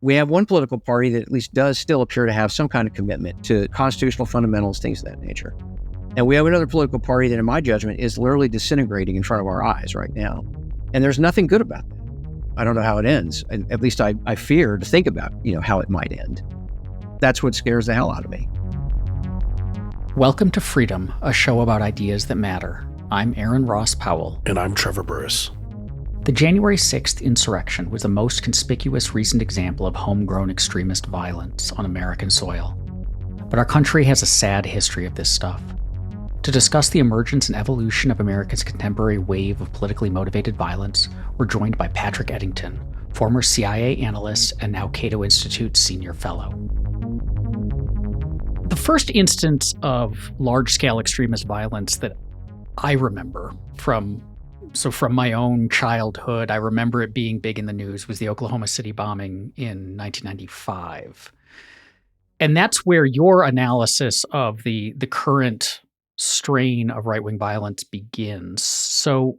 we have one political party that at least does still appear to have some kind of commitment to constitutional fundamentals, things of that nature. And we have another political party that, in my judgment, is literally disintegrating in front of our eyes right now. And there's nothing good about that. I don't know how it ends. At least I fear to think about, how it might end. That's what scares the hell out of me. Welcome to Freedom, a show about ideas that matter. I'm Aaron Ross Powell. And I'm Trevor Burrus. The January 6th insurrection was the most conspicuous recent example of homegrown extremist violence on American soil. But our country has a sad history of this stuff. To discuss the emergence and evolution of America's contemporary wave of politically motivated violence, we're joined by Patrick Eddington, former CIA analyst and now Cato Institute senior fellow. The first instance of large-scale extremist violence that I remember from my own childhood, I remember it being big in the news, was the Oklahoma City bombing in 1995. And that's where your analysis of the current strain of right-wing violence begins. So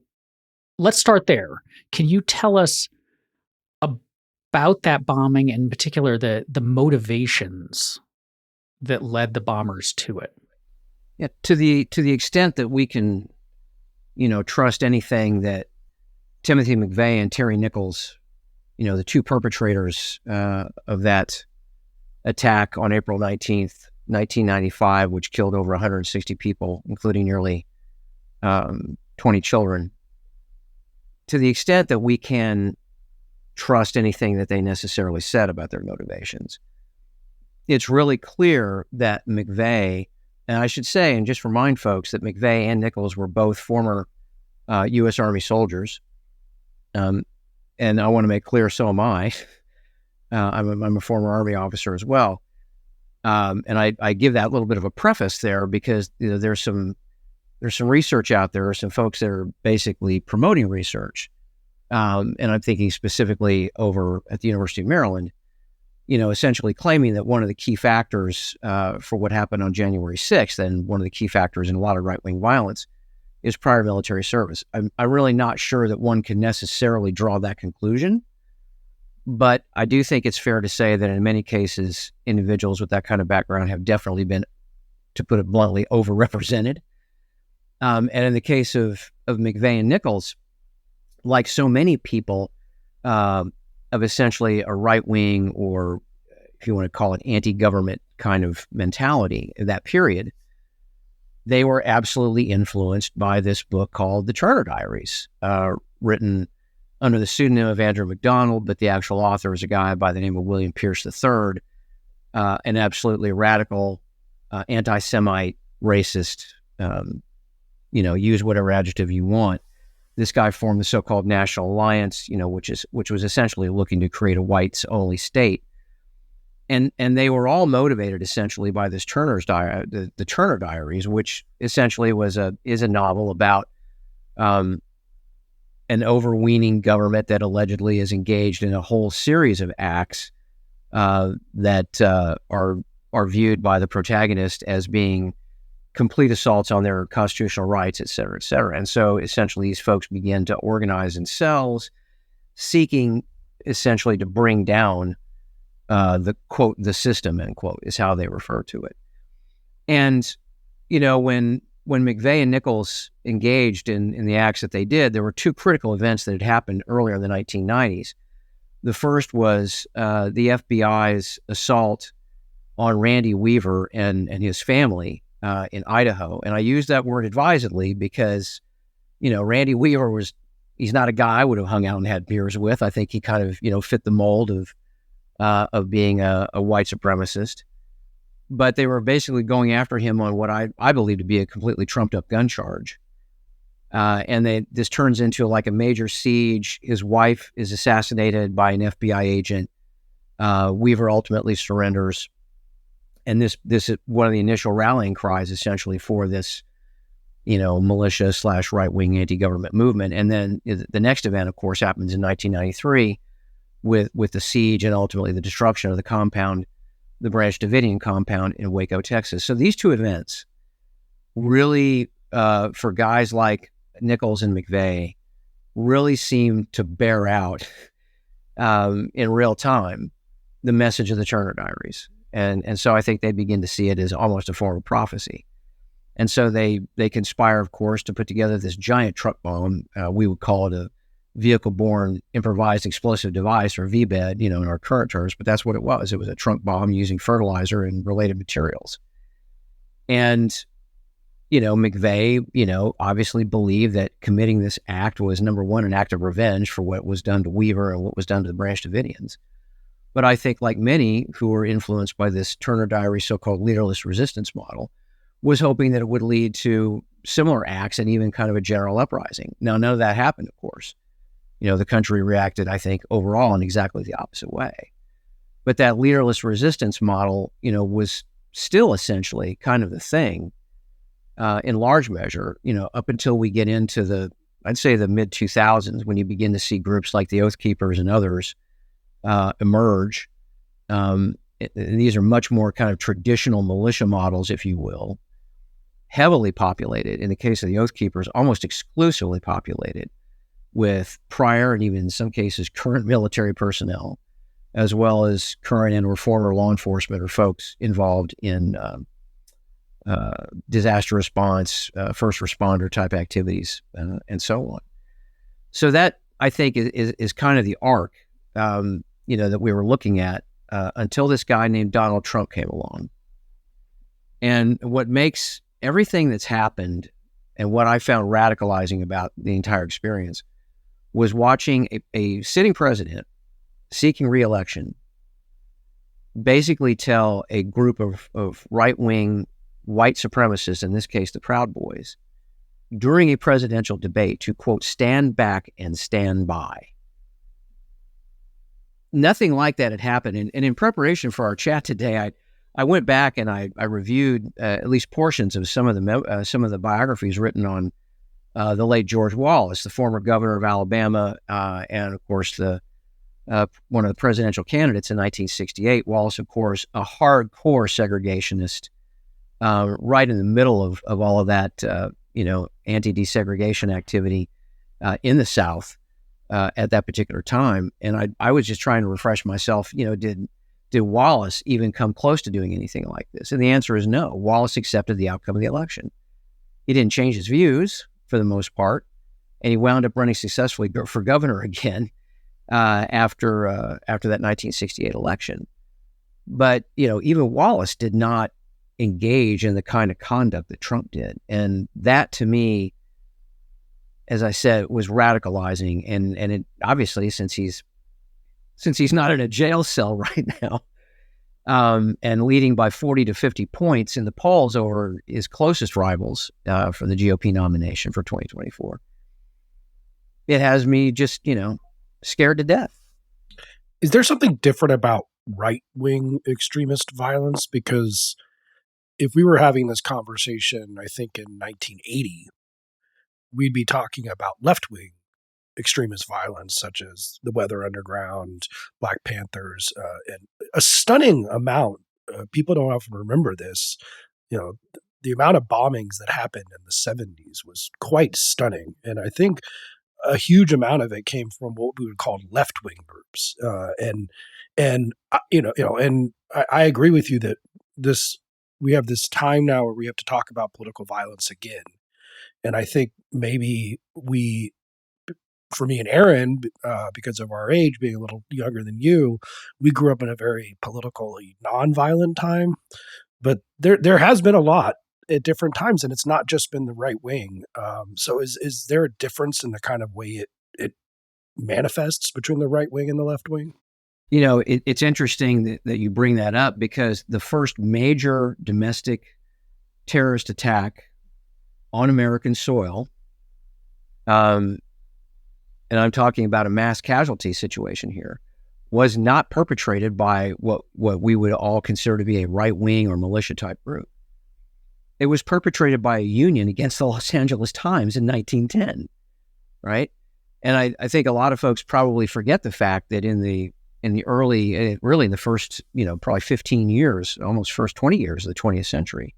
let's start there. Can you tell us about that bombing, and in particular the motivations that led the bombers to it? Yeah, to the extent that we can, trust anything that Timothy McVeigh and Terry Nichols, the two perpetrators of that attack on April 19th, 1995, which killed over 160 people, including nearly 20 children. To the extent that we can trust anything that they necessarily said about their motivations, it's really clear that McVeigh, and I should say, and just remind folks that McVeigh and Nichols were both former U.S. Army soldiers. And I want to make clear, so am I. I'm a former Army officer as well. And I give that little bit of a preface there because there's some research out there, some folks that are basically promoting research. And I'm thinking specifically over at the University of Maryland, essentially claiming that one of the key factors for what happened on January 6th, and one of the key factors in a lot of right-wing violence, is prior military service. I'm really not sure that one can necessarily draw that conclusion, but I do think it's fair to say that in many cases, individuals with that kind of background have definitely been, to put it bluntly, overrepresented. And in the case of McVeigh and Nichols, like so many people of essentially a right-wing, or if you want to call it anti-government kind of mentality in that period, they were absolutely influenced by this book called The Turner Diaries, written under the pseudonym of Andrew MacDonald, but the actual author is a guy by the name of William Pierce III, an absolutely radical, anti-Semite, racist, use whatever adjective you want. This guy formed the so-called National Alliance, which was essentially looking to create a whites-only state, and they were all motivated essentially by this Turner's diary, the Turner Diaries, which essentially is a novel about an overweening government that allegedly is engaged in a whole series of acts that are viewed by the protagonist as being complete assaults on their constitutional rights, et cetera, et cetera. And so essentially these folks begin to organize in cells, seeking essentially to bring down the quote, the system, end quote, is how they refer to it. And, when McVeigh and Nichols engaged in the acts that they did, there were two critical events that had happened earlier in the 1990s. The first was the FBI's assault on Randy Weaver and his family in Idaho. And I use that word advisedly because, Randy Weaver he's not a guy I would have hung out and had beers with. I think he kind of, fit the mold of being a white supremacist. But they were basically going after him on what I believe to be a completely trumped up gun charge. And this turns into like a major siege. His wife is assassinated by an FBI agent. Weaver ultimately surrenders. And this is one of the initial rallying cries essentially for this, militia / right-wing anti-government movement. And then the next event, of course, happens in 1993 with the siege and ultimately the destruction of the compound, the Branch Davidian compound in Waco, Texas. So these two events really, for guys like Nichols and McVeigh, really seem to bear out in real time the message of the Turner Diaries. And so I think they begin to see it as almost a form of prophecy. And so they conspire, of course, to put together this giant truck bomb. We would call it a vehicle-borne improvised explosive device, or VBED, in our current terms, but that's what it was. It was a trunk bomb using fertilizer and related materials. And, McVeigh, obviously believed that committing this act was, number one, an act of revenge for what was done to Weaver and what was done to the Branch Davidians. But I think, like many who were influenced by this Turner Diary so-called leaderless resistance model, was hoping that it would lead to similar acts and even kind of a general uprising. Now, none of that happened, of course. The country reacted, I think, overall in exactly the opposite way. But that leaderless resistance model, was still essentially kind of the thing in large measure, up until we get into I'd say the mid-2000s, when you begin to see groups like the Oath Keepers and others emerge. And these are much more kind of traditional militia models, if you will, heavily populated, in the case of the Oath Keepers, almost exclusively populated with prior and even in some cases current military personnel, as well as current and or former law enforcement or folks involved in disaster response, first responder type activities, and so on. So that, I think, is kind of the arc, that we were looking at until this guy named Donald Trump came along. And what makes everything that's happened, and what I found radicalizing about the entire experience, was watching a sitting president seeking re-election basically tell a group of right-wing white supremacists, in this case the Proud Boys, during a presidential debate to, quote, stand back and stand by. Nothing like that had happened. And in preparation for our chat today, I went back and I reviewed at least portions of some of the biographies written on the late George Wallace, the former governor of Alabama, and of course one of the presidential candidates in 1968. Wallace, of course, a hardcore segregationist, right in the middle of all of that, anti-desegregation activity in the South at that particular time. And I was just trying to refresh myself. Did Wallace even come close to doing anything like this? And the answer is no. Wallace accepted the outcome of the election. He didn't change his views for the most part, and he wound up running successfully for governor again after that 1968 election. But even Wallace did not engage in the kind of conduct that Trump did, and that, to me, as I said, was radicalizing. And it, obviously, since he's not in a jail cell right now, and leading by 40 to 50 points in the polls over his closest rivals for the GOP nomination for 2024, it has me just, scared to death. Is there something different about right-wing extremist violence? Because if we were having this conversation, I think in 1980, we'd be talking about left-wing extremist violence, such as the Weather Underground, Black Panthers, and a stunning amount. People don't often remember this. The amount of bombings that happened in the 70s was quite stunning, and I think a huge amount of it came from what we would call left-wing groups. And I agree with you that we have this time now where we have to talk about political violence again, and I think maybe for me and Aaron, because of our age, being a little younger than you, we grew up in a very politically nonviolent time. But there has been a lot at different times, and it's not just been the right wing. So is there a difference in the kind of way it manifests between the right wing and the left wing? It's interesting that you bring that up, because the first major domestic terrorist attack on American soil, and I'm talking about a mass casualty situation here, was not perpetrated by what we would all consider to be a right-wing or militia-type group. It was perpetrated by a union against the Los Angeles Times in 1910, right? And I think a lot of folks probably forget the fact that in the early, really in the first, probably 15 years, almost first 20 years of the 20th century,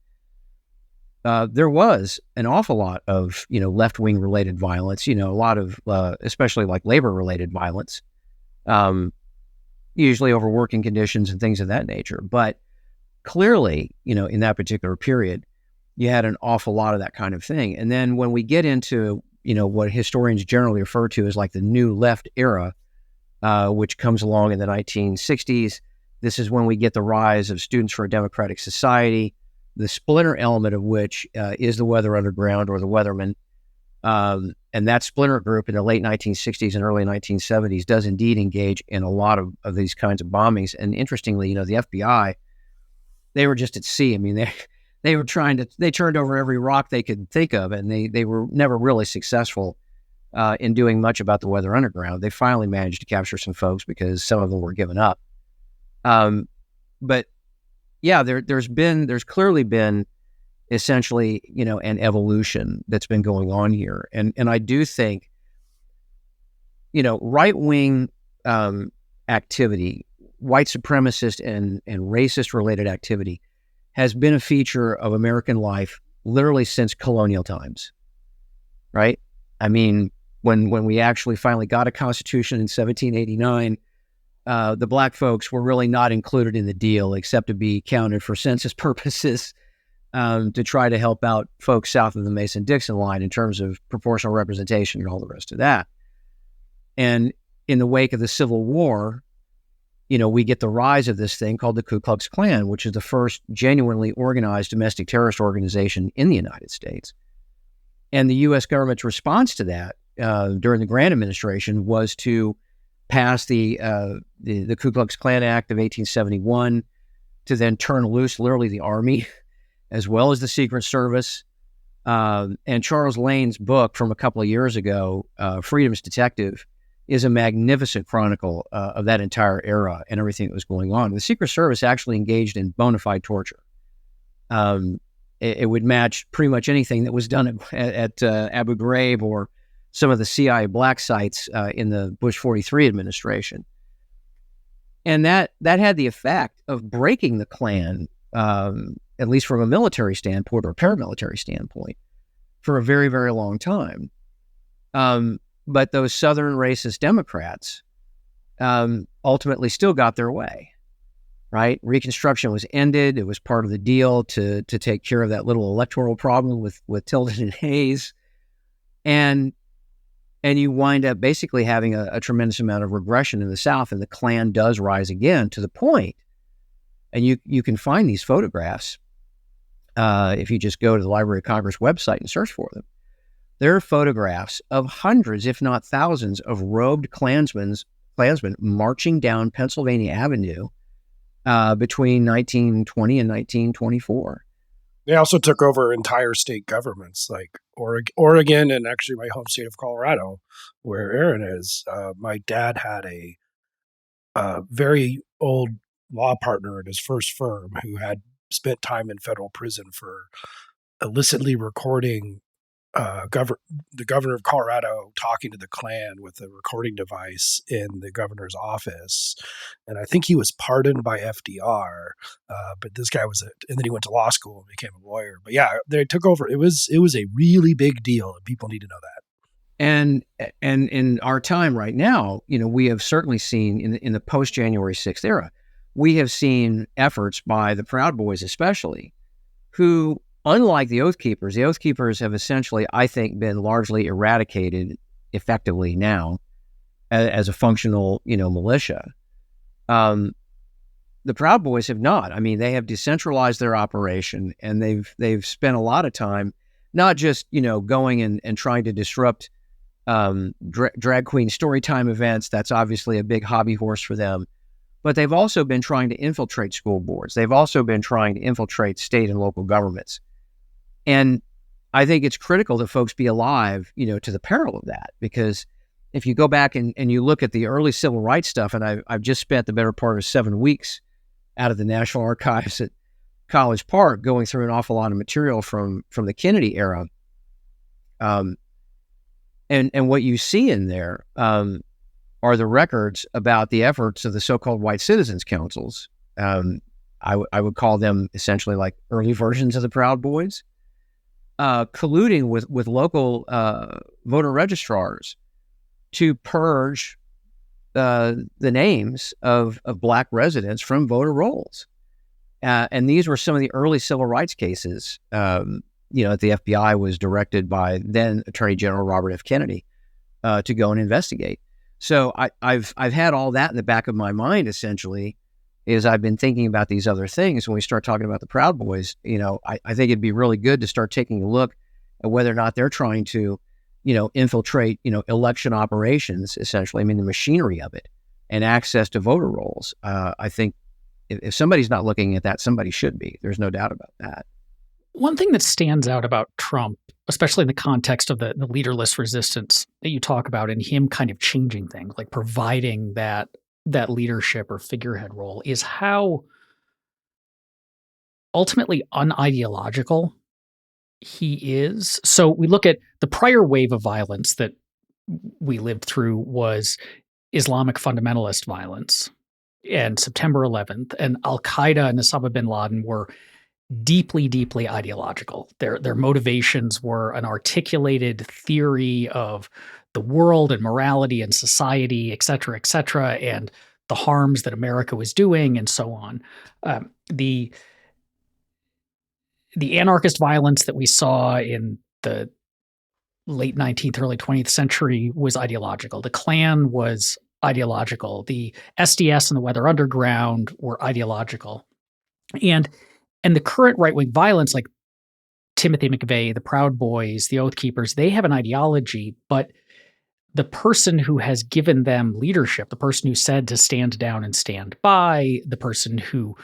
there was an awful lot of, left-wing related violence, a lot of, especially like labor-related violence, usually over working conditions and things of that nature. But clearly, in that particular period, you had an awful lot of that kind of thing. And then when we get into, what historians generally refer to as like the New Left era, which comes along in the 1960s, this is when we get the rise of Students for a Democratic Society, the splinter element of which is the Weather Underground or the Weathermen. And that splinter group in the late 1960s and early 1970s does indeed engage in a lot of these kinds of bombings. And interestingly, the FBI, they were just at sea. I mean, they turned over every rock they could think of, and they were never really successful in doing much about the Weather Underground. They finally managed to capture some folks because some of them were given up. But yeah, there's clearly been essentially, an evolution that's been going on here. And I do think, right-wing activity, white supremacist and racist related activity has been a feature of American life literally since colonial times, right? I mean, when we actually finally got a constitution in 1789, the black folks were really not included in the deal except to be counted for census purposes, to try to help out folks south of the Mason-Dixon line in terms of proportional representation and all the rest of that. And in the wake of the Civil War, we get the rise of this thing called the Ku Klux Klan, which is the first genuinely organized domestic terrorist organization in the United States. And the U.S. government's response to that during the Grant administration was to pass the Ku Klux Klan Act of 1871, to then turn loose literally the Army, as well as the Secret Service. And Charles Lane's book from a couple of years ago, Freedom's Detective, is a magnificent chronicle of that entire era and everything that was going on. The Secret Service actually engaged in bona fide torture. It would match pretty much anything that was done at Abu Ghraib or some of the CIA black sites in the Bush 43 administration. And that had the effect of breaking the Klan, at least from a military standpoint or a paramilitary standpoint, for a very, very long time. But those Southern racist Democrats ultimately still got their way, right? Reconstruction was ended. It was part of the deal to take care of that little electoral problem with Tilden and Hayes. And you wind up basically having a tremendous amount of regression in the South, and the Klan does rise again to the point, and you can find these photographs if you just go to the Library of Congress website and search for them. There are photographs of hundreds, if not thousands, of robed Klansmen marching down Pennsylvania Avenue between 1920 and 1924. They also took over entire state governments like Oregon and actually my home state of Colorado, where Aaron is. My dad had a very old law partner at his first firm who had spent time in federal prison for illicitly recording the governor of Colorado talking to the Klan with a recording device in the governor's office. And I think he was pardoned by FDR, but this guy and then he went to law school and became a lawyer. But yeah, they took over. It was a really big deal, and people need to know that. And in our time right now, we have certainly seen in the post-January 6th era, we have seen efforts by the Proud Boys especially, who, unlike the Oath Keepers have essentially, I think, been largely eradicated effectively now as a functional, militia. The Proud Boys have not. I mean, they have decentralized their operation, and they've spent a lot of time not just, going and trying to disrupt drag queen storytime events. That's obviously a big hobby horse for them. But they've also been trying to infiltrate school boards. They've also been trying to infiltrate state and local governments. And I think it's critical that folks be alive, to the peril of that, because if you go back and you look at the early civil rights stuff, and I've just spent the better part of 7 weeks out of the National Archives at College Park going through an awful lot of material from the Kennedy era. And what you see in there are the records about the efforts of the so-called white citizens councils. I would call them essentially like early versions of the Proud Boys. Colluding with local voter registrars to purge the names of black residents from voter rolls. And these were some of the early civil rights cases, that the FBI was directed by then Attorney General Robert F. Kennedy to go and investigate. So I've had all that in the back of my mind, essentially, as I've been thinking about these other things. When we start talking about the Proud Boys, I think it'd be really good to start taking a look at whether or not they're trying to, infiltrate, election operations, essentially. I mean, the machinery of it and access to voter rolls. I think if somebody's not looking at that, somebody should be. There's no doubt about that. One thing that stands out about Trump, especially in the context of the leaderless resistance that you talk about, and him kind of changing things, like providing that leadership or figurehead role, is how ultimately unideological he is. So we look at the prior wave of violence that we lived through was Islamic fundamentalist violence, and September 11th, and Al-Qaeda and Osama bin Laden were deeply, deeply ideological. Their motivations were an articulated theory of the world and morality and society, et cetera, and the harms that America was doing, and so on. The anarchist violence that we saw in the late 19th, early 20th century was ideological. The Klan was ideological. The SDS and the Weather Underground were ideological. And the current right-wing violence, like Timothy McVeigh, the Proud Boys, the Oath Keepers, they have an ideology, but the person who has given them leadership, the person who said to stand down and stand by, the person who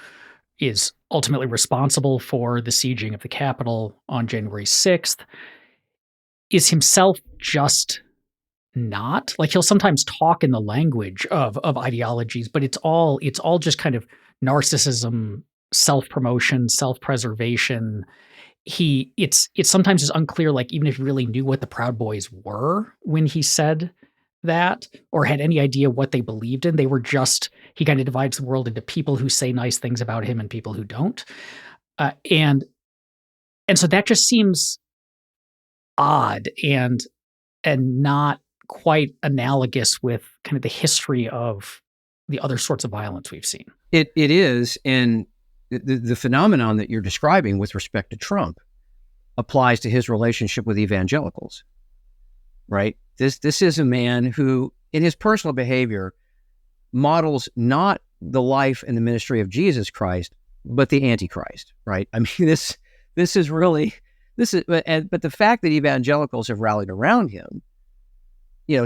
is ultimately responsible for the sieging of the Capitol on January 6th, is himself just not. Like, he'll sometimes talk in the language of ideologies, but it's all just kind of narcissism, self-promotion, self-preservation. It's sometimes is unclear, like, even if he really knew what the Proud Boys were when he said that, or had any idea what they believed in. They were just, he kind of divides the world into people who say nice things about him and people who don't. And so that just seems odd and not quite analogous with kind of the history of the other sorts of violence we've seen. It is, and the phenomenon that you're describing with respect to Trump applies to his relationship with evangelicals, right? This is a man who, in his personal behavior, models not the life and the ministry of Jesus Christ, but the Antichrist, right? I mean, this is really, but the fact that evangelicals have rallied around him,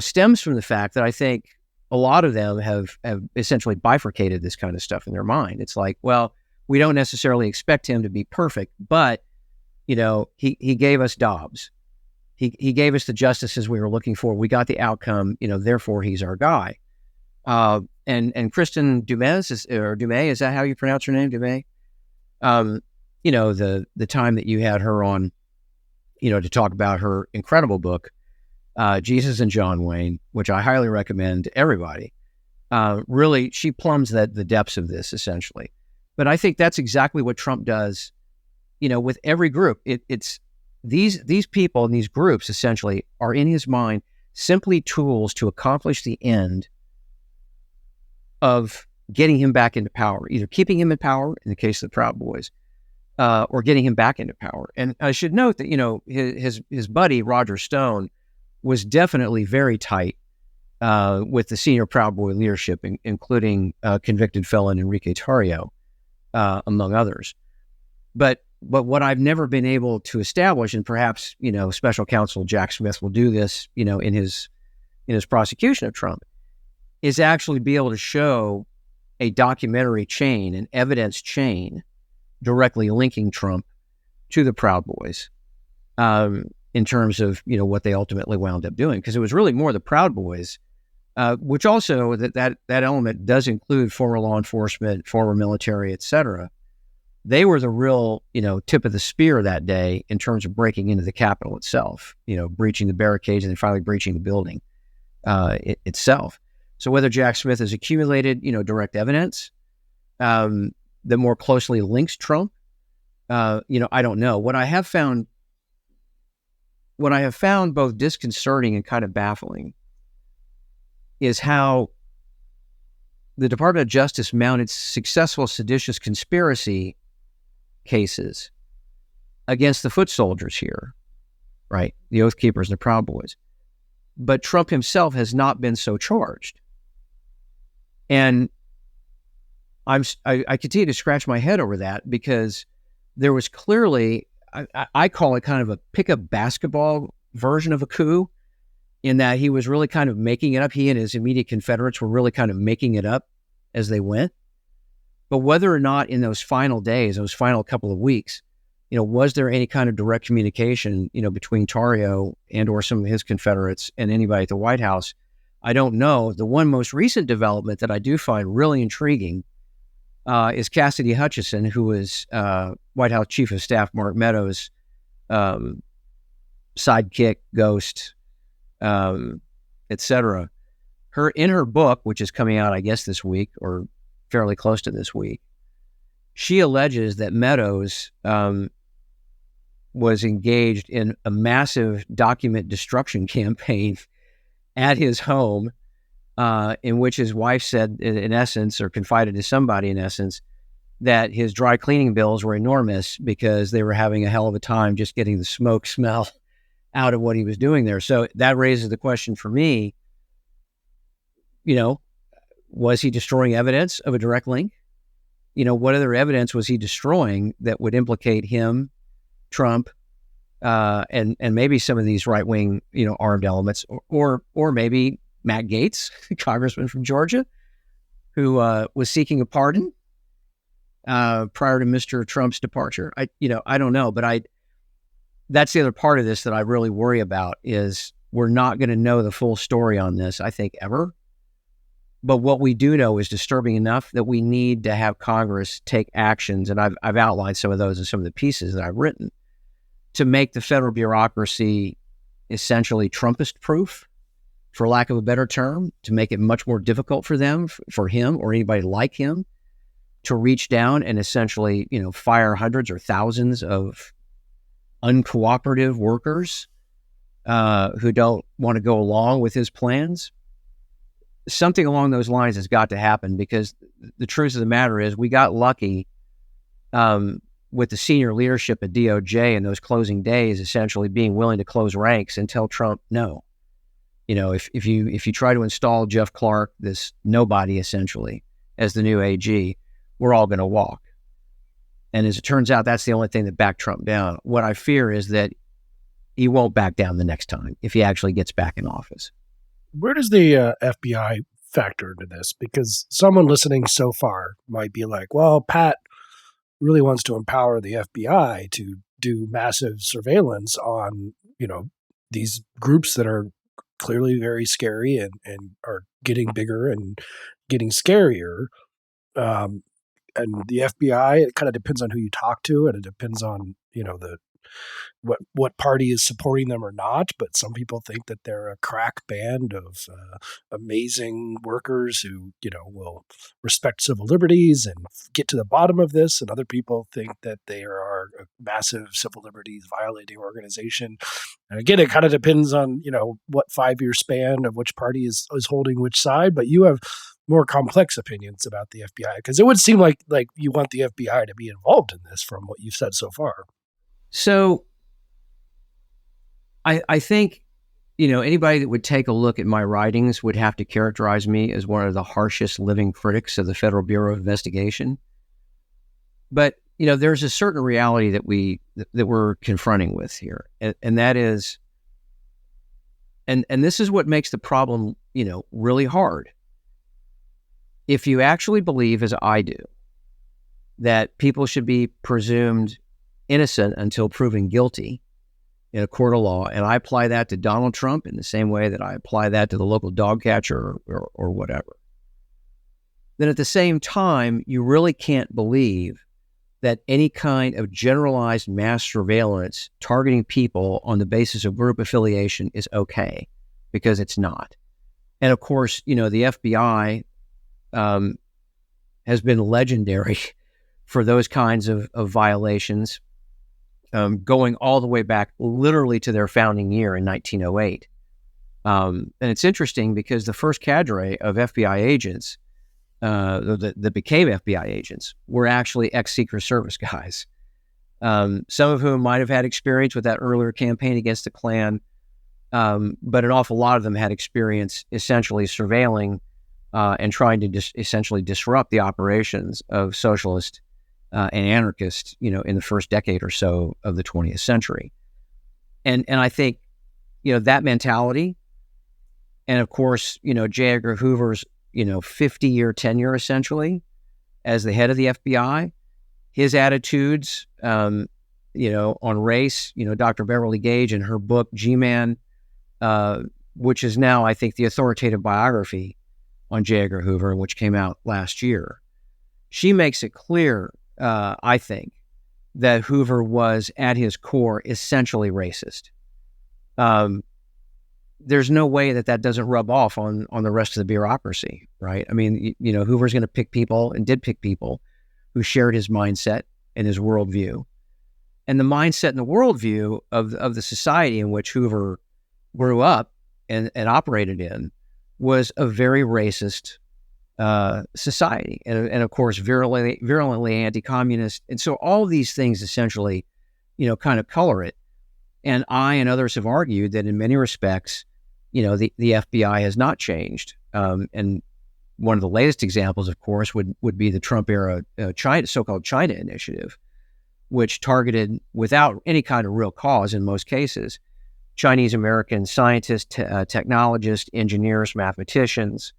stems from the fact that I think a lot of them have essentially bifurcated this kind of stuff in their mind. It's like, well, we don't necessarily expect him to be perfect, but, he gave us Dobbs. He gave us the justices we were looking for. We got the outcome, therefore he's our guy. And Kristen Dumais, is that how you pronounce her name, Dumais? The time that you had her on, to talk about her incredible book, Jesus and John Wayne, which I highly recommend to everybody. Really, she plumbs the depths of this, essentially. But I think that's exactly what Trump does, with every group. It's these people and these groups, essentially, are in his mind simply tools to accomplish the end of getting him back into power, either keeping him in power, in the case of the Proud Boys, or getting him back into power. And I should note that, his buddy, Roger Stone, was definitely very tight with the senior Proud Boy leadership, including convicted felon Enrique Tarrio, among others. But what I've never been able to establish, and perhaps, Special Counsel Jack Smith will do this, in his prosecution of Trump, is actually be able to show a documentary chain, an evidence chain, directly linking Trump to the Proud Boys, in terms of, what they ultimately wound up doing. Because it was really more the Proud Boys, which also that element does include former law enforcement, former military, et cetera. They were the real, tip of the spear that day in terms of breaking into the Capitol itself, breaching the barricades and then finally breaching the building itself. So whether Jack Smith has accumulated, direct evidence that more closely links Trump, I don't know. What I have found both disconcerting and kind of baffling is how the Department of Justice mounted successful seditious conspiracy cases against the foot soldiers here, right? The Oath Keepers and the Proud Boys. But Trump himself has not been so charged. And I continue to scratch my head over that, because there was clearly, I call it kind of a pickup basketball version of a coup, in that he was really kind of making it up. He and his immediate Confederates were really kind of making it up as they went. But whether or not in those final days, those final couple of weeks, was there any kind of direct communication, between Tarrio and or some of his Confederates and anybody at the White House? I don't know. The one most recent development that I do find really intriguing is Cassidy Hutchinson, who was White House Chief of Staff Mark Meadows' sidekick, ghost, etc. In her book, which is coming out, I guess, this week or fairly close to this week, she alleges that Meadows was engaged in a massive document destruction campaign at his home, in which his wife said, in essence, or confided to somebody, in essence, that his dry cleaning bills were enormous because they were having a hell of a time just getting the smoke smell out of what he was doing there. So that raises the question for me, was he destroying evidence of a direct link? What other evidence was he destroying that would implicate him, Trump, and maybe some of these right-wing, armed elements, or maybe Matt Gaetz, congressman from Georgia, who was seeking a pardon prior to Mr. Trump's departure. I don't know, but that's the other part of this that I really worry about, is we're not going to know the full story on this, I think, ever. But what we do know is disturbing enough that we need to have Congress take actions, and I've outlined some of those in some of the pieces that I've written, to make the federal bureaucracy essentially Trumpist-proof, for lack of a better term, to make it much more difficult for them, for him or anybody like him, to reach down and essentially, fire hundreds or thousands of uncooperative workers who don't want to go along with his plans. Something along those lines has got to happen, because the truth of the matter is we got lucky with the senior leadership at DOJ in those closing days, essentially being willing to close ranks and tell Trump no. If you try to install Jeff Clark, this nobody essentially, as the new AG, we're all going to walk. And as it turns out, that's the only thing that backed Trump down. What I fear is that he won't back down the next time if he actually gets back in office. Where does the FBI factor into this? Because someone listening so far might be like, well, Pat really wants to empower the FBI to do massive surveillance on, these groups that are clearly very scary and are getting bigger and getting scarier. And the FBI, it kind of depends on who you talk to, and it depends on, what party is supporting them or not. But some people think that they're a crack band of amazing workers who, will respect civil liberties and get to the bottom of this. And other people think that they are a massive civil liberties violating organization. And again, it kind of depends on, what 5-year span of which party is holding which side. But you have more complex opinions about the FBI, because it would seem like you want the FBI to be involved in this from what you've said so far. So I think, anybody that would take a look at my writings would have to characterize me as one of the harshest living critics of the Federal Bureau of Investigation. But, there's a certain reality that we're confronting with here. And that is, and this is what makes the problem, really hard. If you actually believe, as I do, that people should be presumed innocent until proven guilty in a court of law, and I apply that to Donald Trump in the same way that I apply that to the local dog catcher or whatever, then at the same time, you really can't believe that any kind of generalized mass surveillance targeting people on the basis of group affiliation is okay, because it's not. And of course, the FBI has been legendary for those kinds of violations, going all the way back literally to their founding year in 1908. And it's interesting because the first cadre of FBI agents that became FBI agents were actually ex-Secret Service guys, some of whom might have had experience with that earlier campaign against the Klan, but an awful lot of them had experience essentially surveilling and trying to essentially disrupt the operations of socialist and anarchists, in the first decade or so of the 20th century. And I think, that mentality, and of course, J. Edgar Hoover's, 50-year tenure essentially as the head of the FBI, his attitudes, on race, Dr. Beverly Gage in her book, G-Man, which is now, I think, the authoritative biography on J. Edgar Hoover, which came out last year. She makes it clear, I think, that Hoover was at his core essentially racist. There's no way that doesn't rub off on the rest of the bureaucracy, right? I mean, Hoover's going to pick people, and did pick people, who shared his mindset and his worldview. And the mindset and the worldview of the society in which Hoover grew up and operated in was a very racist society, and of course virulently anti-communist. And so all of these things essentially, kind of color it. And I and others have argued that in many respects, the FBI has not changed. And one of the latest examples, of course, would be the Trump era so-called China initiative, which targeted, without any kind of real cause in most cases, Chinese American scientists, technologists, engineers, mathematicians,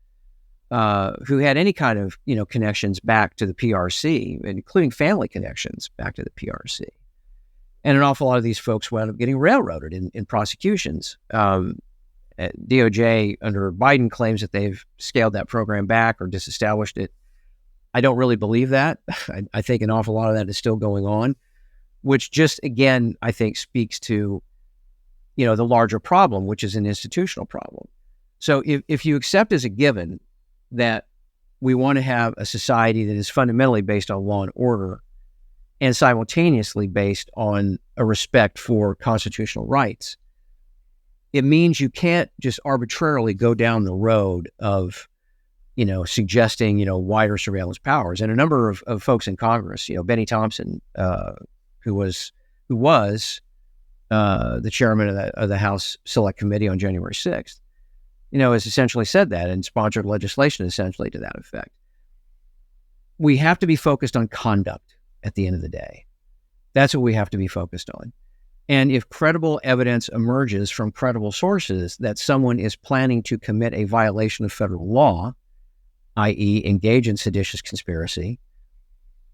who had any kind of connections back to the PRC, including family connections back to the PRC. And an awful lot of these folks wound up getting railroaded in prosecutions. DOJ under Biden claims that they've scaled that program back or disestablished it. I don't really believe that. I think an awful lot of that is still going on, which just, again, I think speaks to, the larger problem, which is an institutional problem. So if you accept as a given that we want to have a society that is fundamentally based on law and order and simultaneously based on a respect for constitutional rights, it means you can't just arbitrarily go down the road of, suggesting, wider surveillance powers. And a number of folks in Congress, Benny Thompson, who was the chairman of the House Select Committee on January 6th, has essentially said that and sponsored legislation essentially to that effect. We have to be focused on conduct at the end of the day. That's what we have to be focused on. And if credible evidence emerges from credible sources that someone is planning to commit a violation of federal law, i.e. engage in seditious conspiracy,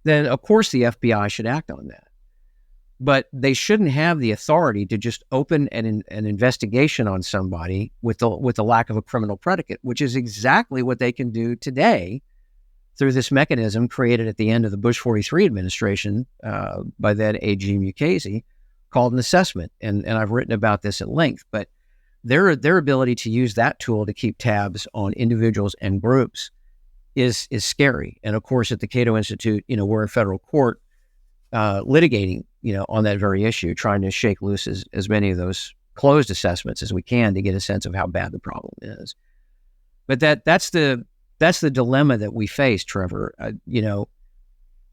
then of course the FBI should act on that. But they shouldn't have the authority to just open an investigation on somebody with the lack of a criminal predicate, which is exactly what they can do today through this mechanism created at the end of the Bush 43 administration by then AG Mukasey, called an assessment. And I've written about this at length, but their ability to use that tool to keep tabs on individuals and groups is scary. And of course, at the Cato Institute, we're in federal court litigating, on that very issue, trying to shake loose as many of those closed assessments as we can to get a sense of how bad the problem is. But that's the dilemma that we face, Trevor.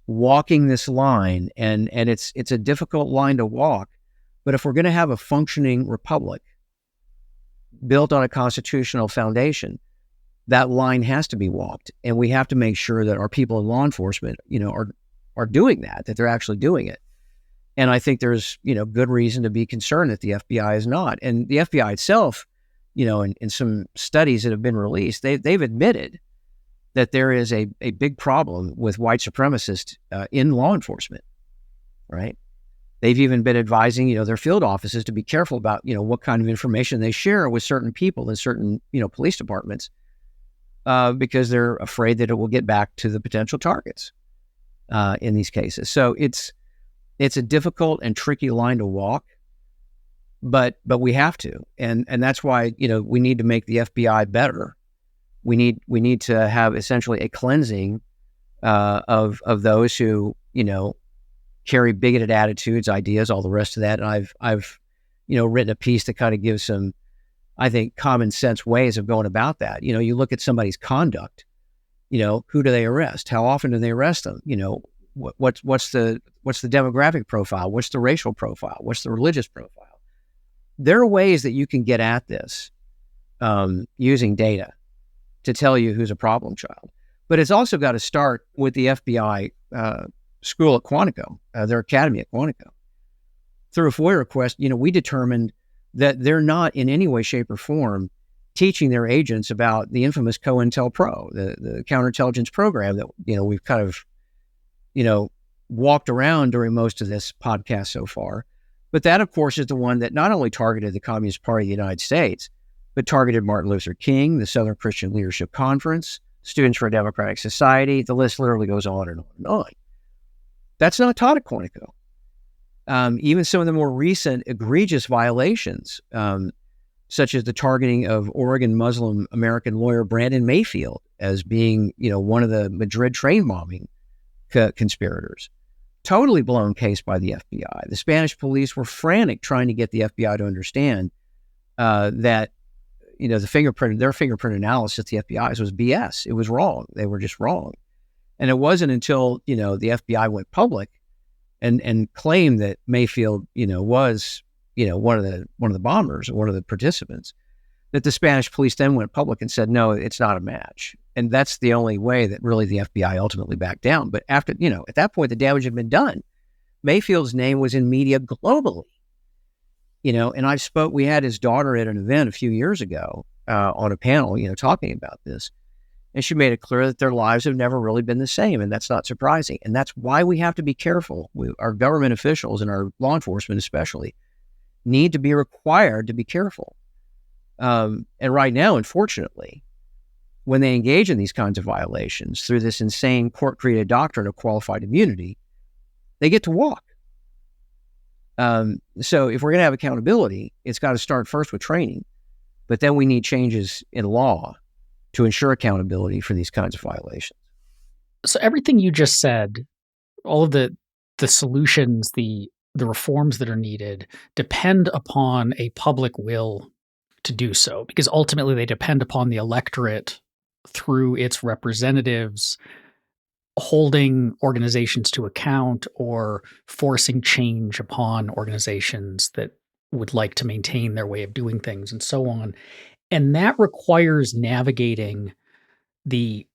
Walking this line, and it's a difficult line to walk. But if we're going to have a functioning republic built on a constitutional foundation, that line has to be walked, and we have to make sure that our people in law enforcement, are doing that they're actually doing it. And I think there's, good reason to be concerned that the FBI is not. And the FBI itself, in some studies that have been released, they've admitted that there is a big problem with white supremacists in law enforcement, right? They've even been advising, their field offices to be careful about, what kind of information they share with certain people in certain, police departments, because they're afraid that it will get back to the potential targets in these cases. So it's a difficult and tricky line to walk, but we have to, and that's why we need to make the FBI better. We need to have essentially a cleansing of those who carry bigoted attitudes, ideas, all the rest of that. And I've written a piece that kind of gives some, I think, common sense ways of going about that. You look at somebody's conduct who do they arrest? How often do they arrest them? What's the demographic profile? What's the racial profile? What's the religious profile? There are ways that you can get at this using data to tell you who's a problem child. But it's also got to start with the FBI school at Quantico, their academy at Quantico. Through a FOIA request, we determined that they're not in any way, shape, or form teaching their agents about the infamous COINTELPRO, the counterintelligence program that, we've kind of, walked around during most of this podcast so far. But that, of course, is the one that not only targeted the Communist Party of the United States, but targeted Martin Luther King, the Southern Christian Leadership Conference, Students for a Democratic Society. The list literally goes on and on and on. That's not taught at Quantico. Even some of the more recent egregious violations, such as the targeting of Oregon Muslim American lawyer Brandon Mayfield as being, one of the Madrid train bombing conspirators. Totally blown case by the FBI. The Spanish police were frantic trying to get the FBI to understand that, their fingerprint analysis at the FBI's was BS. It was wrong. They were just wrong. And it wasn't until, the FBI went public and claimed that Mayfield, was, one of the bombers or one of the participants, that the Spanish police then went public and said, no, it's not a match. And that's the only way that really the FBI ultimately backed down. But after, at that point, the damage had been done. Mayfield's name was in media globally. And we had his daughter at an event a few years ago on a panel, talking about this. And she made it clear that their lives have never really been the same. And that's not surprising. And that's why we have to be careful. Our government officials and our law enforcement especially need to be required to be careful. And right now, unfortunately, when they engage in these kinds of violations through this insane court-created doctrine of qualified immunity, they get to walk. So if we're going to have accountability, it's got to start first with training, but then we need changes in law to ensure accountability for these kinds of violations. So everything you just said, all of the solutions, the reforms that are needed depend upon a public will to do so, because ultimately they depend upon the electorate through its representatives holding organizations to account or forcing change upon organizations that would like to maintain their way of doing things and so on. And that requires navigating the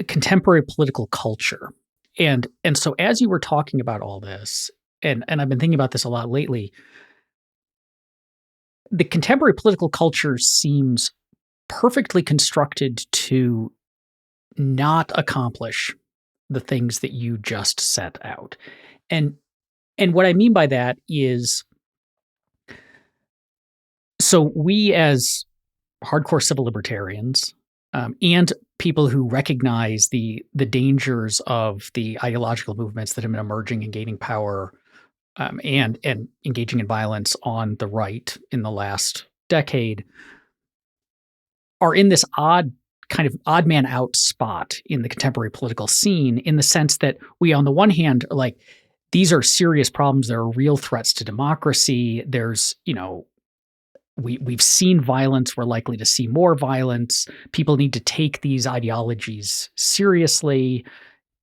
contemporary political culture. And so as you were talking about all this, and I've been thinking about this a lot lately, the contemporary political culture seems perfectly constructed to not accomplish the things that you just set out. And what I mean by that is, so we as hardcore civil libertarians and people who recognize the dangers of the ideological movements that have been emerging and gaining power and engaging in violence on the right in the last decade are in this odd man out spot in the contemporary political scene, in the sense that we, on the one hand, are like, these are serious problems. There are real threats to democracy. There's, we've seen violence. We're likely to see more violence. People need to take these ideologies seriously,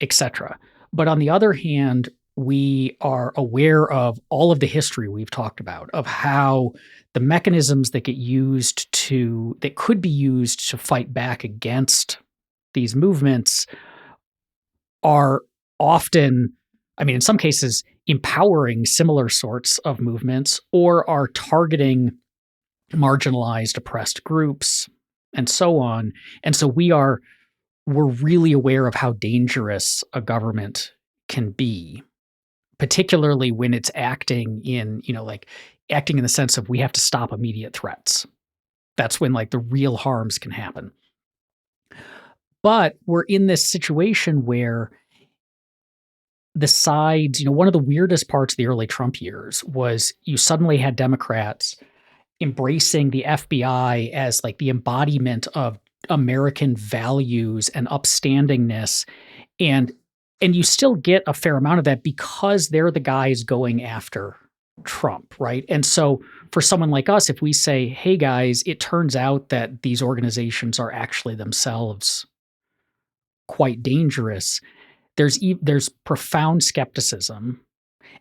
etc. But on the other hand, we are aware of all of the history we've talked about, of how the mechanisms that that could be used to fight back against these movements are often, in some cases, empowering similar sorts of movements, or are targeting marginalized, oppressed groups, and so on. And so we're really aware of how dangerous a government can be, particularly when it's acting in the sense of, we have to stop immediate threats. That's when the real harms can happen. But we're in this situation where the sides, one of the weirdest parts of the early Trump years was you suddenly had Democrats embracing the FBI as the embodiment of American values and upstandingness. And you still get a fair amount of that because they're the guys going after Trump, right? And so for someone like us, if we say, hey guys, it turns out that these organizations are actually themselves quite dangerous, there's profound skepticism,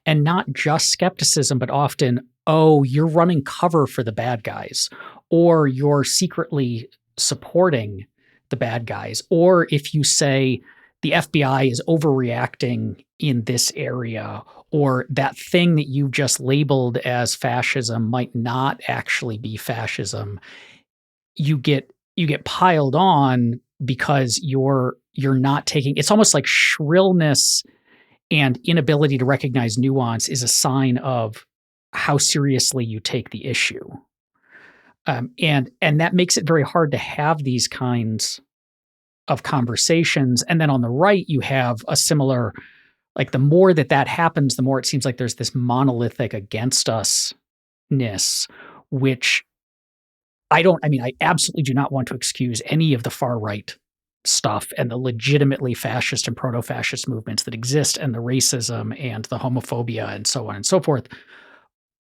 and not just skepticism, but often, oh, you're running cover for the bad guys, or you're secretly supporting the bad guys. Or if you say the FBI is overreacting in this area, or that thing that you just labeled as fascism might not actually be fascism, you get piled on because you're not taking, it's almost like shrillness and inability to recognize nuance is a sign of how seriously you take the issue. And that makes it very hard to have these kinds of conversations. And then on the right, you have a similar, like the more that happens, the more it seems like there's this monolithic against us-ness, which I absolutely do not want to excuse any of the far right stuff and the legitimately fascist and proto-fascist movements that exist, and the racism and the homophobia and so on and so forth.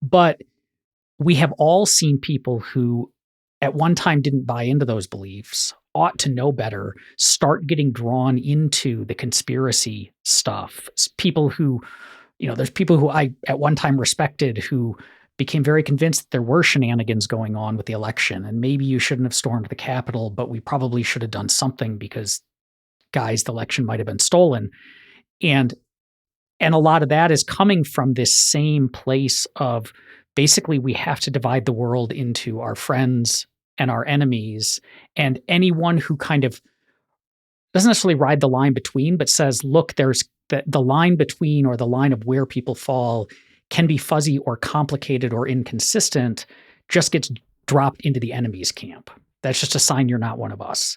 But we have all seen people who at one time didn't buy into those beliefs, ought to know better, start getting drawn into the conspiracy stuff. People who, there's people who I at one time respected who became very convinced that there were shenanigans going on with the election, and maybe you shouldn't have stormed the Capitol, but we probably should have done something because, guys, the election might have been stolen. And a lot of that is coming from this same place of basically we have to divide the world into our friends and our enemies, and anyone who kind of doesn't necessarily ride the line between, but says, look, there's the line between, or the line of where people fall can be fuzzy or complicated or inconsistent, just gets dropped into the enemy's camp. That's just a sign you're not one of us.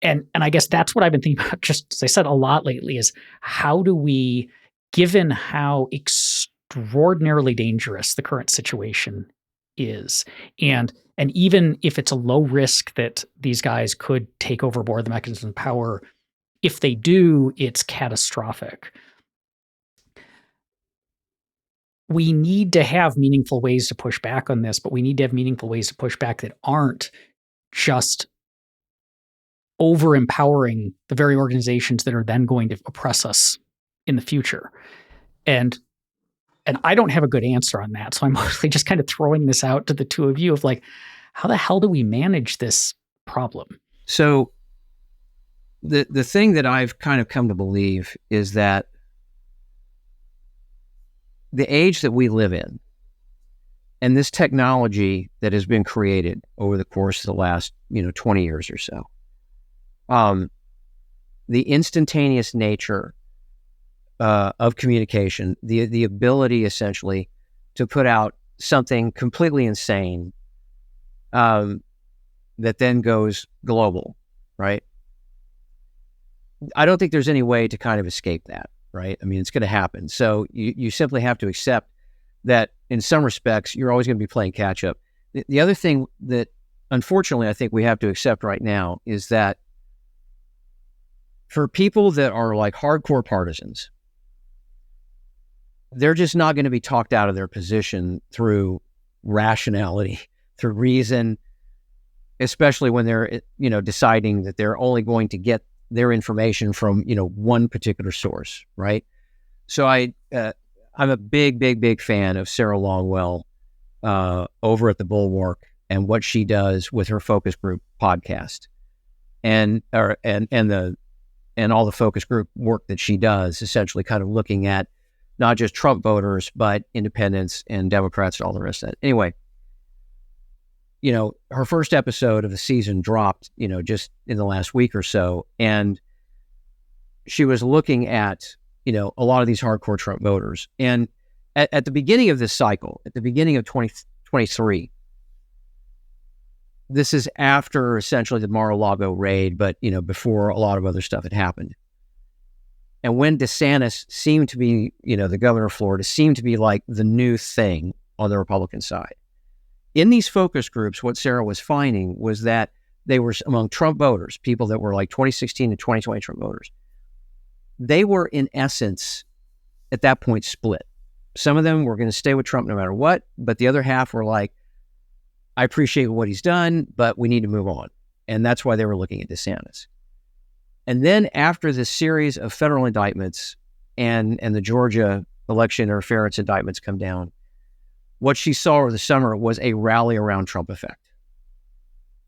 And I guess that's what I've been thinking about, just as I said, a lot lately, is how do we, given how extraordinarily dangerous the current situation is, and even if it's a low risk that these guys could take overboard the mechanism of power, if they do, it's catastrophic. We need to have meaningful ways to push back on this, but we need to have meaningful ways to push back that aren't just over empowering the very organizations that are then going to oppress us in the future. And I don't have a good answer on that. So I'm mostly just kind of throwing this out to the two of you of like, how the hell do we manage this problem? So the thing that I've kind of come to believe is that the age that we live in and this technology that has been created over the course of the last, 20 years or so, the instantaneous nature of communication, the ability essentially to put out something completely insane that then goes global, right? I don't think there's any way to kind of escape that, right? I mean, it's going to happen. So you simply have to accept that in some respects, you're always going to be playing catch up. The other thing that unfortunately I think we have to accept right now is that for people that are like hardcore partisans, they're just not going to be talked out of their position through rationality, through reason, especially when they're, deciding that they're only going to get their information from, one particular source, right? So I'm a big fan of Sarah Longwell over at the Bulwark and what she does with her focus group podcast, and all the focus group work that she does, essentially kind of looking at not just Trump voters, but independents and Democrats and all the rest of that. Anyway, her first episode of the season dropped, just in the last week or so. And she was looking at, a lot of these hardcore Trump voters. And at the beginning of this cycle, at the beginning of 2023, this is after essentially the Mar-a-Lago raid, but, before a lot of other stuff had happened. And when DeSantis seemed to be, the governor of Florida, seemed to be like the new thing on the Republican side. In these focus groups, what Sarah was finding was that they were among Trump voters, people that were like 2016 to 2020 Trump voters. They were in essence, at that point, split. Some of them were going to stay with Trump no matter what, but the other half were like, I appreciate what he's done, but we need to move on. And that's why they were looking at DeSantis. And then after this series of federal indictments and the Georgia election interference indictments come down, what she saw over the summer was a rally around Trump effect.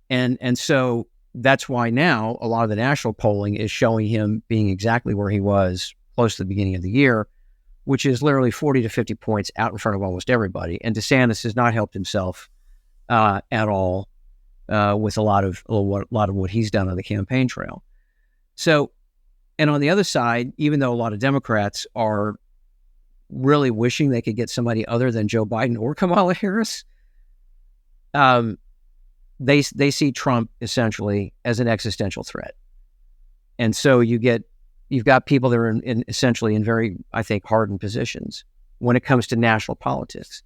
And so that's why now a lot of the national polling is showing him being exactly where he was close to the beginning of the year, which is literally 40 to 50 points out in front of almost everybody. And DeSantis has not helped himself at all with a lot of what he's done on the campaign trail. So, and on the other side, even though a lot of Democrats are really wishing they could get somebody other than Joe Biden or Kamala Harris, they see Trump essentially as an existential threat. And so you've got people that are essentially in very, I think, hardened positions when it comes to national politics.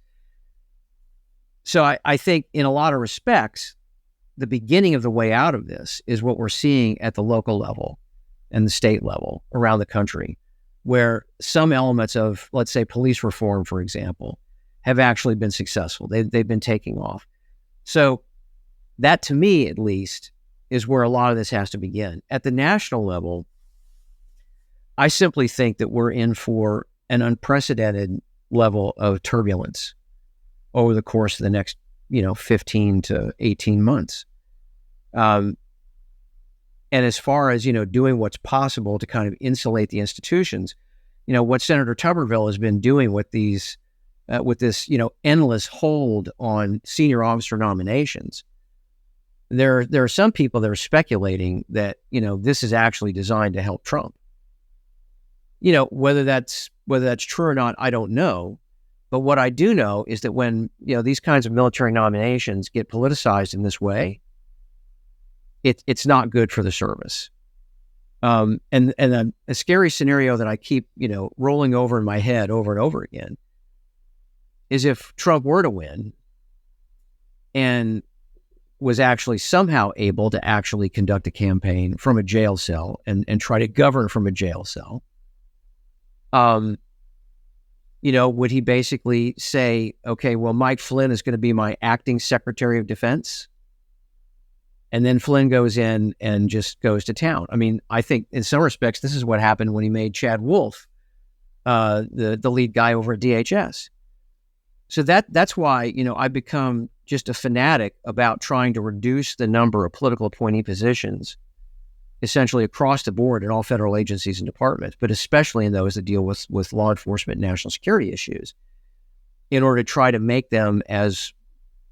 So I think in a lot of respects, the beginning of the way out of this is what we're seeing at the local level and the state level around the country, where some elements of, let's say, police reform, for example, have actually been successful. They've been taking off. So that, to me, at least, is where a lot of this has to begin. At the national level, I simply think that we're in for an unprecedented level of turbulence over the course of the next, 15 to 18 months. And as far as, doing what's possible to kind of insulate the institutions, what Senator Tuberville has been doing with these, with this, endless hold on senior officer nominations, there are some people that are speculating that, this is actually designed to help Trump. Whether that's true or not, I don't know. But what I do know is that when, these kinds of military nominations get politicized in this way, it's not good for the service. And a scary scenario that I keep, rolling over in my head over and over again is if Trump were to win and was actually somehow able to actually conduct a campaign from a jail cell and try to govern from a jail cell, would he basically say, okay, well, Mike Flynn is going to be my acting Secretary of Defense? And then Flynn goes in and just goes to town. I mean, I think in some respects, this is what happened when he made Chad Wolf the lead guy over at DHS. So that's why, I've become just a fanatic about trying to reduce the number of political appointee positions essentially across the board in all federal agencies and departments, but especially in those that deal with law enforcement and national security issues, in order to try to make them as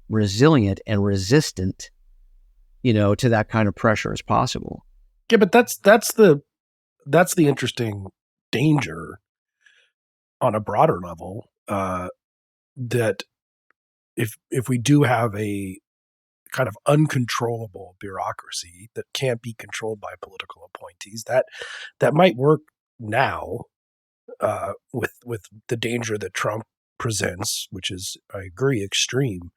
resilient and resistant to that kind of pressure as possible. Yeah, but that's the interesting danger on a broader level, that if we do have a kind of uncontrollable bureaucracy that can't be controlled by political appointees, that might work now, with the danger that Trump presents, which is, I agree, extreme,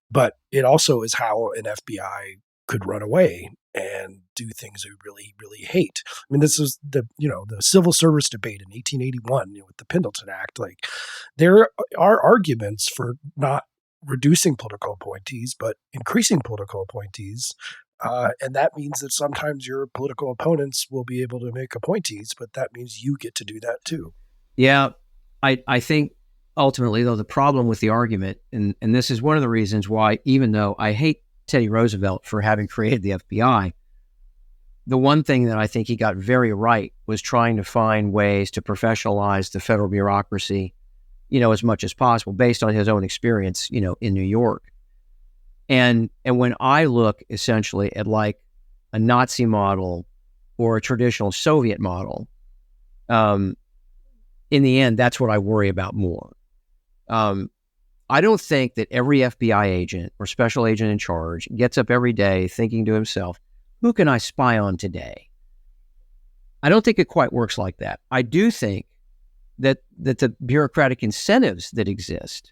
but it also is how an FBI could run away and do things we really, really hate. I mean, this is the civil service debate in 1881 with the Pendleton Act. Like, there are arguments for not reducing political appointees, but increasing political appointees. And that means that sometimes your political opponents will be able to make appointees, but that means you get to do that too. Yeah, I think ultimately, though, the problem with the argument, and this is one of the reasons why, even though I hate Teddy Roosevelt for having created the FBI, the one thing that I think he got very right was trying to find ways to professionalize the federal bureaucracy, as much as possible based on his own experience, in New York. And when I look essentially at like a Nazi model or a traditional Soviet model, in the end, that's what I worry about more. I don't think that every FBI agent or special agent in charge gets up every day thinking to himself, who can I spy on today? I don't think it quite works like that. I do think that the bureaucratic incentives that exist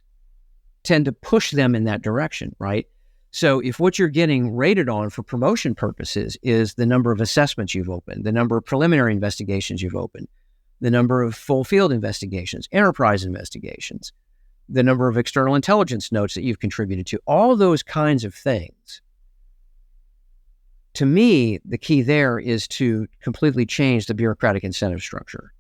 tend to push them in that direction, right? So if what you're getting rated on for promotion purposes is the number of assessments you've opened, the number of preliminary investigations you've opened, the number of full field investigations, enterprise investigations, the number of external intelligence notes that you've contributed to, all those kinds of things to me, the key there is to completely change the bureaucratic incentive structure,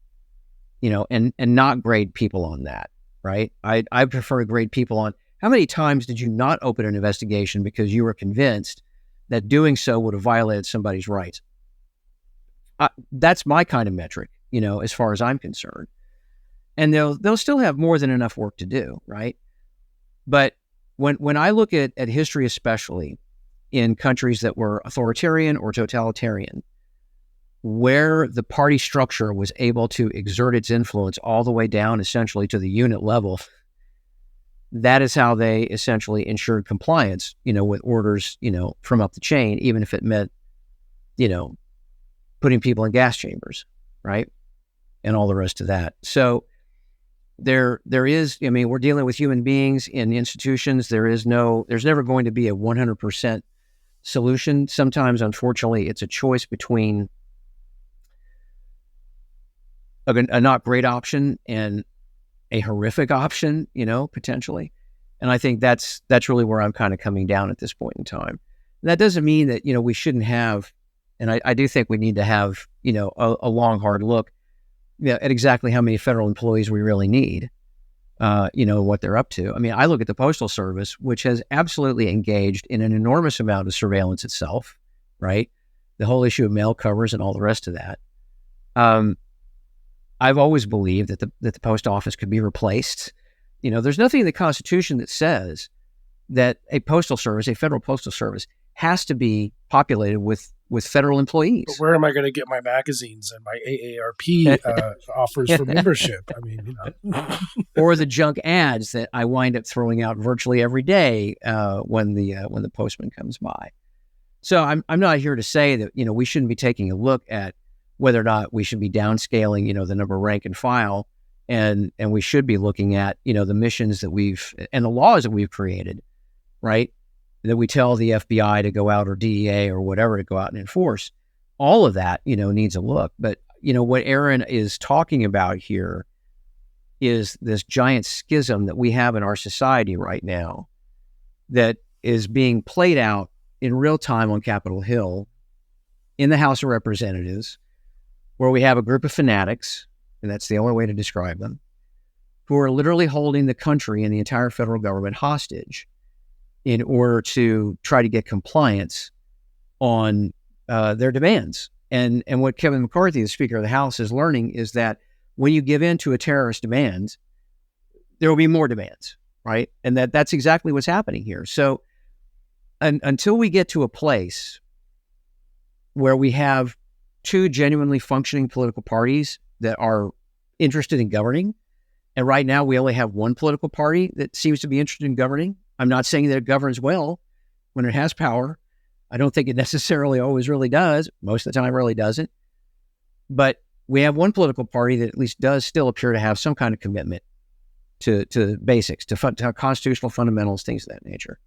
and not grade people on that, right? I prefer to grade people on how many times did you not open an investigation because you were convinced that doing so would have violated somebody's rights. That's my kind of metric, as far as I'm concerned. And they'll still have more than enough work to do, right? But when I look at history, especially in countries that were authoritarian or totalitarian, where the party structure was able to exert its influence all the way down essentially to the unit level, that is how they essentially ensured compliance, with orders, from up the chain, even if it meant, putting people in gas chambers, right? And all the rest of that. So there is, we're dealing with human beings in institutions. There's never going to be a 100% solution. Sometimes, unfortunately, it's a choice between a not great option and a horrific option, potentially. And I think that's really where I'm kind of coming down at this point in time. And that doesn't mean that, we shouldn't have, and I do think we need to have, a long, hard look at exactly how many federal employees we really need, what they're up to. I look at the Postal Service, which has absolutely engaged in an enormous amount of surveillance itself, right? The whole issue of mail covers and all the rest of that. I've always believed that the post office could be replaced. There's nothing in the Constitution that says that a postal service, a federal postal service, has to be populated with federal employees. But where am I going to get my magazines and my AARP offers for membership? Or the junk ads that I wind up throwing out virtually every day when the postman comes by. So I'm not here to say that we shouldn't be taking a look at whether or not we should be downscaling the number of rank and file, and we should be looking at the missions that we've and the laws that we've created, right? That we tell the FBI to go out, or DEA or whatever, to go out and enforce. All of that, needs a look. But, what Aaron is talking about here is this giant schism that we have in our society right now that is being played out in real time on Capitol Hill in the House of Representatives, where we have a group of fanatics, and that's the only way to describe them, who are literally holding the country and the entire federal government hostage in order to try to get compliance on their demands. And what Kevin McCarthy, the Speaker of the House, is learning is that when you give in to a terrorist demand, there will be more demands, right? And that's exactly what's happening here. So until we get to a place where we have two genuinely functioning political parties that are interested in governing, and right now we only have one political party that seems to be interested in governing. I'm not saying that it governs well when it has power. I don't think it necessarily always really does. Most of the time, it really doesn't. But we have one political party that at least does still appear to have some kind of commitment to basics, to constitutional fundamentals, things of that nature.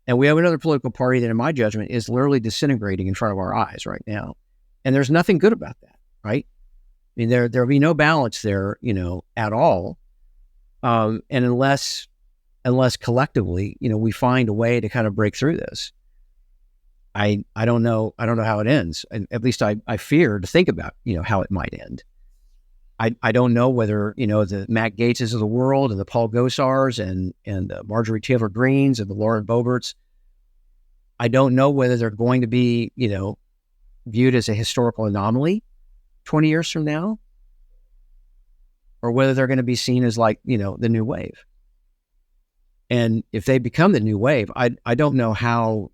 And we have another political party that, in my judgment, is literally disintegrating in front of our eyes right now. And there's nothing good about that, right? There'll be no balance there, at all. And unless collectively, we find a way to kind of break through this, I don't know how it ends. And at least I fear to think about, how it might end. I don't know whether, the Matt Gaetzes of the world and the Paul Gosars and the Marjorie Taylor Greens and the Lauren Boeberts, I don't know whether they're going to be, viewed as a historical anomaly 20 years from now, or whether they're going to be seen as like, the new wave. And if they become the new wave, I don't know how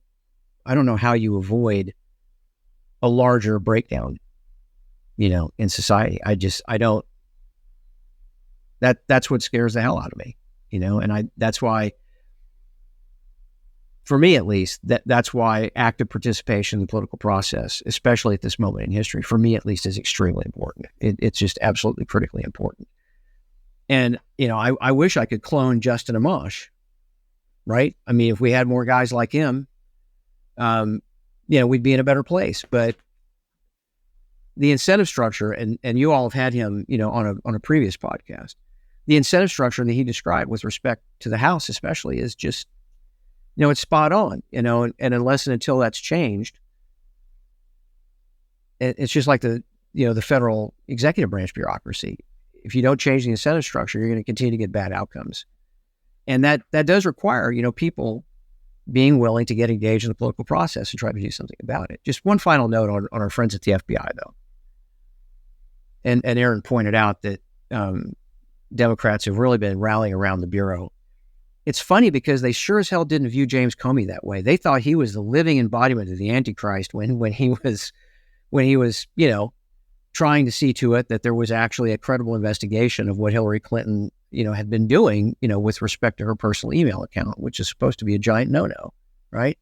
you avoid a larger breakdown, in society. That's what scares the hell out of me, and that's why, for me at least, that's why active participation in the political process, especially at this moment in history, for me at least, is extremely important. It's just absolutely critically important. And, I wish I could clone Justin Amash, right? If we had more guys like him, we'd be in a better place. But the incentive structure, and you all have had him, on a previous podcast, the incentive structure that he described with respect to the House especially is just, it's spot on, and unless and until that's changed, It's just like the federal executive branch bureaucracy. If you don't change the incentive structure, you're going to continue to get bad outcomes. And that does require, people being willing to get engaged in the political process and try to do something about it. Just one final note on our friends at the FBI, though. And Aaron pointed out that Democrats have really been rallying around the Bureau. It's funny because they sure as hell didn't view James Comey that way. They thought he was the living embodiment of the Antichrist when he was trying to see to it that there was actually a credible investigation of what Hillary Clinton, had been doing, with respect to her personal email account, which is supposed to be a giant no-no, right?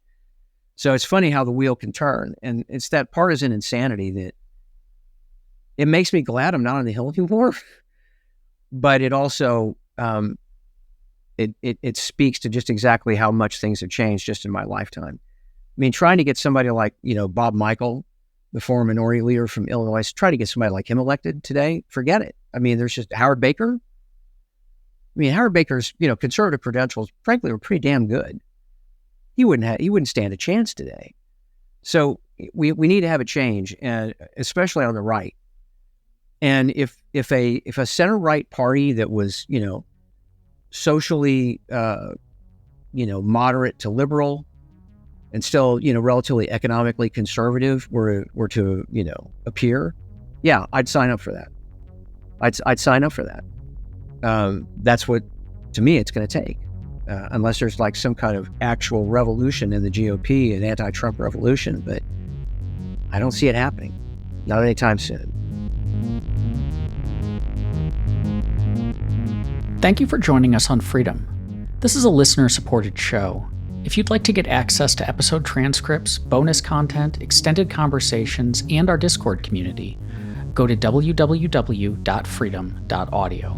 So it's funny how the wheel can turn. And it's that partisan insanity that it makes me glad I'm not on the Hill anymore. But it also, it speaks to just exactly how much things have changed just in my lifetime. I mean, trying to get somebody like, Bob Michael, the former minority leader from Illinois, try to get somebody like him elected today, forget it. I mean, there's just Howard Baker. I mean, Howard Baker's, conservative credentials, frankly, were pretty damn good. He wouldn't stand a chance today. So we need to have a change, and especially on the right. And if a center right party that was, socially, moderate to liberal, and still, relatively economically conservative were to, appear, yeah, I'd sign up for that. I'd sign up for that. That's what, to me, it's going to take, unless there's like some kind of actual revolution in the GOP, an anti-Trump revolution. But I don't see it happening, not anytime soon. Thank you for joining us on Freedom. This is a listener-supported show. If you'd like to get access to episode transcripts, bonus content, extended conversations, and our Discord community, go to www.freedom.audio.